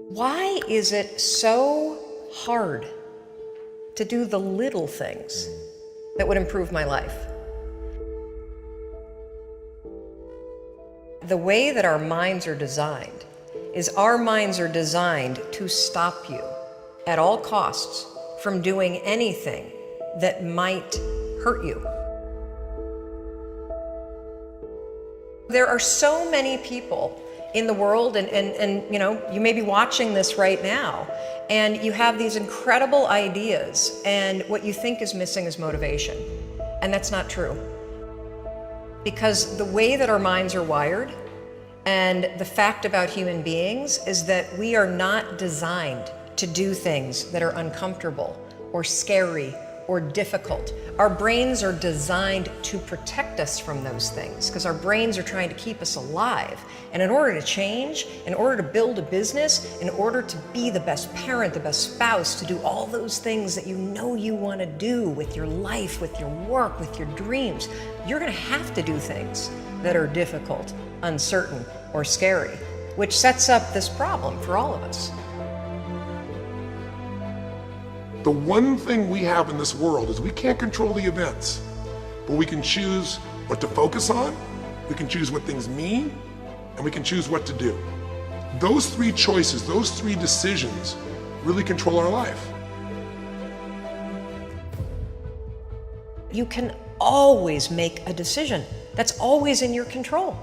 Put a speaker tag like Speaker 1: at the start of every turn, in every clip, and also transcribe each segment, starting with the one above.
Speaker 1: Why is it so hard to do the little things that would improve my life? The way that our minds are designed is our minds are designed to stop you at all costs from doing anything that might hurt you. There are so many people in the world, and you know, you may be watching this right now, and you have these incredible ideas, and what you think is missing is motivation. And that's not true. Because the way that our minds are wired, and the fact about human beings, is that we are not designed to do things that are uncomfortable or scary or difficult. Our brains are designed to protect us from those things because our brains are trying to keep us alive. And in order to change, in order to build a business, in order to be the best parent, the best spouse, to do all those things that you know you want to do with your life, with your work, with your dreams, you're going to have to do things that are difficult, uncertain, or scary, which sets up this problem for all of us.
Speaker 2: The one thing we have in this world is we can't control the events, but we can choose what to focus on, we can choose what things mean, and we can choose what to do. Those three choices, those three decisions really control our life.
Speaker 1: You can always make a decision. That's always in your control.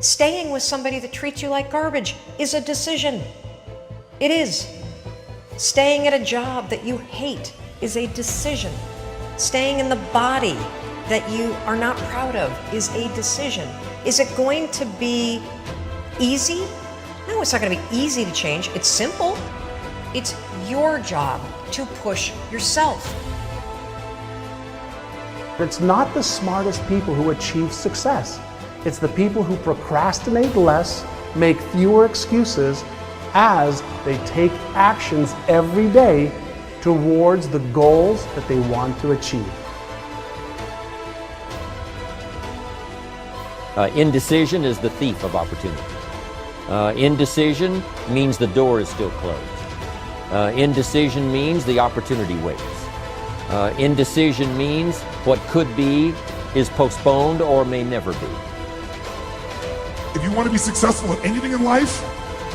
Speaker 1: Staying with somebody that treats you like garbage is a decision. It is. Staying at a job that you hate is a decision. Staying in the body that you are not proud of is a decision. Is it going to be easy? No, it's not going to be easy to change. It's simple. It's your job to push yourself.
Speaker 3: It's not the smartest people who achieve success. It's the people who procrastinate less, make fewer excuses, as they take actions every day towards the goals that they want to achieve.
Speaker 4: Indecision is the thief of opportunity. Indecision means the door is still closed. Indecision means the opportunity waits. Indecision means what could be is postponed or may never be.
Speaker 2: If you want to be successful in anything in life,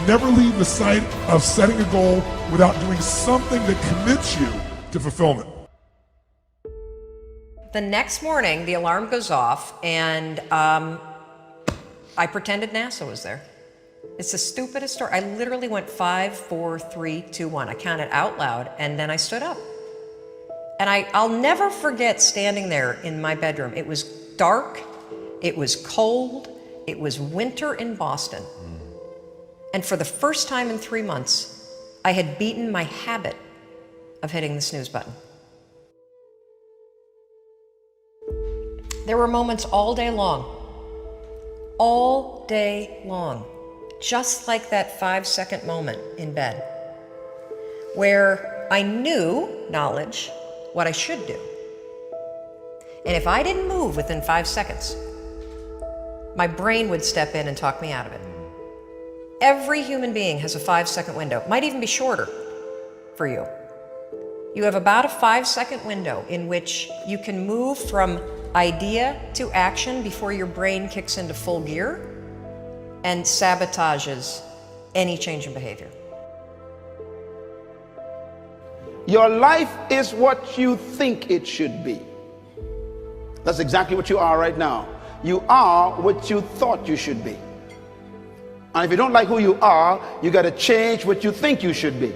Speaker 2: never leave the sight of setting a goal without doing something that commits you to fulfillment.
Speaker 1: The next morning, the alarm goes off, and I pretended NASA was there. It's the stupidest story. I literally went 5, 4, 3, 2, 1. I counted out loud, and then I stood up. And I'll never forget standing there in my bedroom. It was dark, it was cold, it was winter in Boston. And for the first time in 3 months, I had beaten my habit of hitting the snooze button. There were moments all day long, just like that 5-second moment in bed, where I knew, knowledge, what I should do. And if I didn't move within 5 seconds, my brain would step in and talk me out of it. Every human being has a 5-second window. It might even be shorter for you. You have about a 5-second window in which you can move from idea to action before your brain kicks into full gear and sabotages any change in behavior.
Speaker 5: Your life is what you think it should be. That's exactly what you are right now. You are what you thought you should be. And if you don't like who you are, you got to change what you think you should be.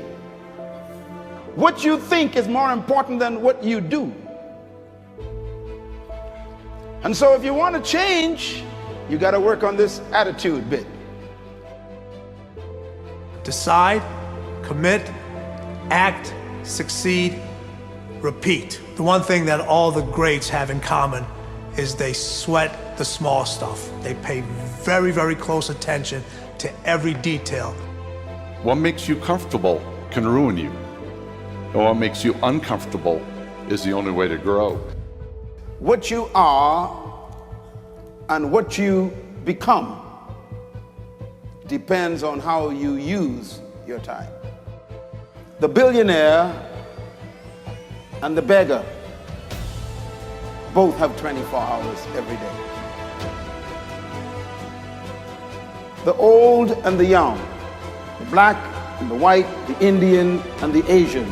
Speaker 5: What you think is more important than what you do. And so if you want to change, you got to work on this attitude bit.
Speaker 6: Decide, commit, act, succeed, repeat. The one thing that all the greats have in common is they sweat the small stuff. They pay very, very close attention to every detail.
Speaker 7: What makes you comfortable can ruin you. And what makes you uncomfortable is the only way to grow.
Speaker 5: What you are and what you become depends on how you use your time. The billionaire and the beggar both have 24 hours every day. The old and the young, the black and the white, the Indian and the Asian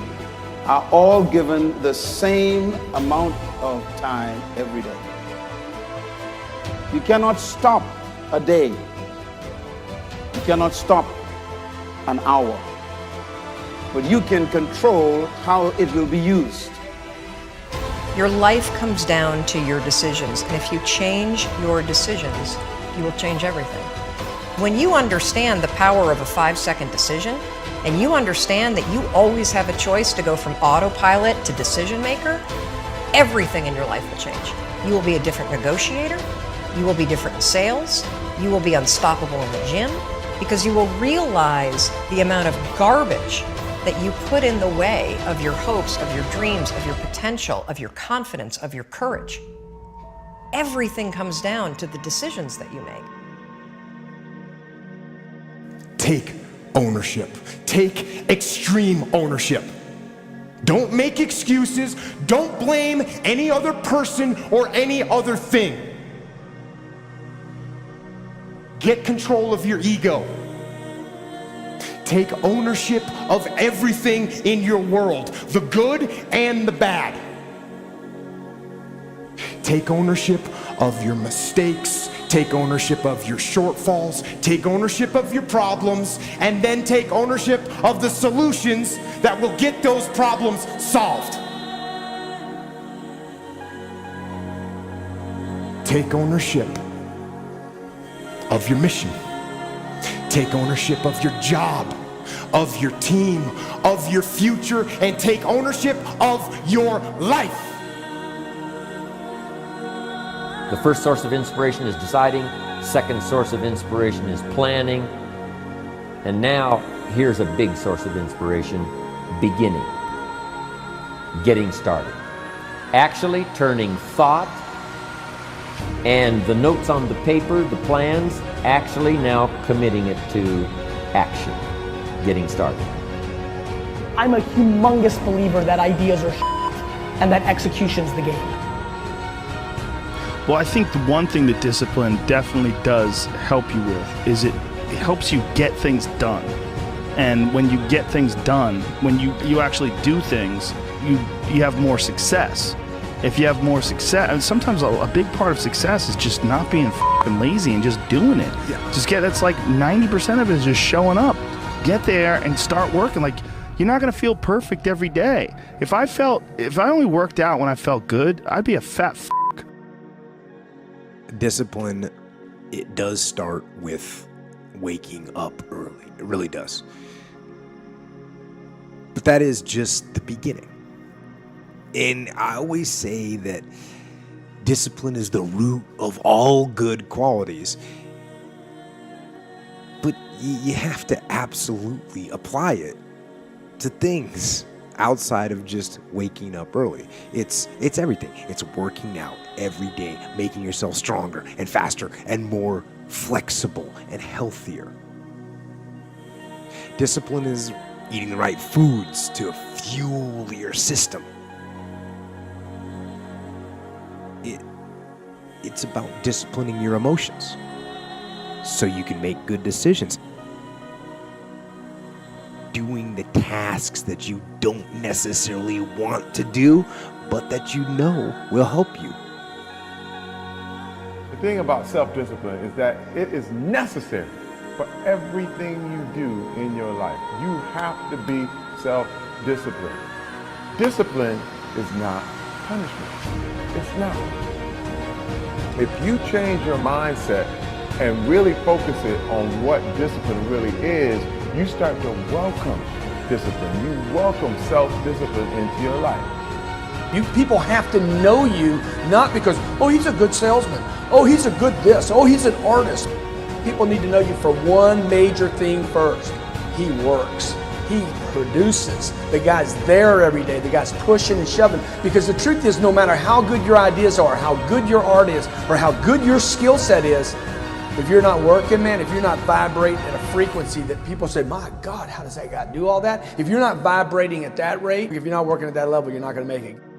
Speaker 5: are all given the same amount of time every day. You cannot stop a day. You cannot stop an hour. But you can control how it will be used.
Speaker 1: Your life comes down to your decisions, and if you change your decisions, you will change everything. When you understand the power of a 5-second decision, and you understand that you always have a choice to go from autopilot to decision maker, everything in your life will change. You will be a different negotiator, you will be different in sales, you will be unstoppable in the gym, because you will realize the amount of garbage that you put in the way of your hopes, of your dreams, of your potential, of your confidence, of your courage. Everything comes down to the decisions that you make.
Speaker 8: Take ownership. Take extreme ownership. Don't make excuses. Don't blame any other person or any other thing. Get control of your ego. Take ownership of everything in your world, the good and the bad. Take ownership of your mistakes. Take ownership of your shortfalls. Take ownership of your problems. And then take ownership of the solutions that will get those problems solved. Take ownership of your mission. Take ownership of your job, of your team, of your future, and take ownership of your life.
Speaker 4: The first source of inspiration is deciding. Second source of inspiration is planning. And now, here's a big source of inspiration, beginning. Getting started. Actually turning thought and the notes on the paper, the plans, actually now committing it to action. Getting started.
Speaker 9: I'm a humongous believer that ideas are and that execution's the game.
Speaker 10: Well, I think the one thing that discipline definitely does help you with is it helps you get things done. And when you get things done, when you actually do things, you have more success. If you have more success, and sometimes a big part of success is just not being f***ing lazy and just doing it.
Speaker 8: Yeah.
Speaker 10: That's like 90% of it is just showing up. Get there and start working. Like, you're not gonna feel perfect every day. If I only worked out when I felt good, I'd be a fat f***.
Speaker 11: Discipline, it does start with waking up early. It really does. But that is just the beginning. And I always say that discipline is the root of all good qualities. But you have to absolutely apply it to things outside of just waking up early. It's everything. It's working out every day, making yourself stronger and faster and more flexible and healthier. Discipline is eating the right foods to fuel your system. It's about disciplining your emotions so you can make good decisions. Doing the tasks that you don't necessarily want to do, but that you know will help you.
Speaker 12: The thing about self-discipline is that it is necessary for everything you do in your life. You have to be self-disciplined. Discipline is not punishment. It's not. If you change your mindset and really focus it on what discipline really is, you start to welcome discipline. You welcome self-discipline into your life.
Speaker 13: You people have to know you, not because, oh, he's a good salesman. Oh, he's a good this. Oh, he's an artist. People need to know you for one major thing first. He works. He produces. The guy's there every day. The guy's pushing and shoving. Because the truth is, no matter how good your ideas are, how good your art is, or how good your skill set is, If you're not working, man, if you're not vibrating at a frequency that people say, my God, how does that guy do all that? If you're not vibrating at that rate, if you're not working at that level, you're not going to make it.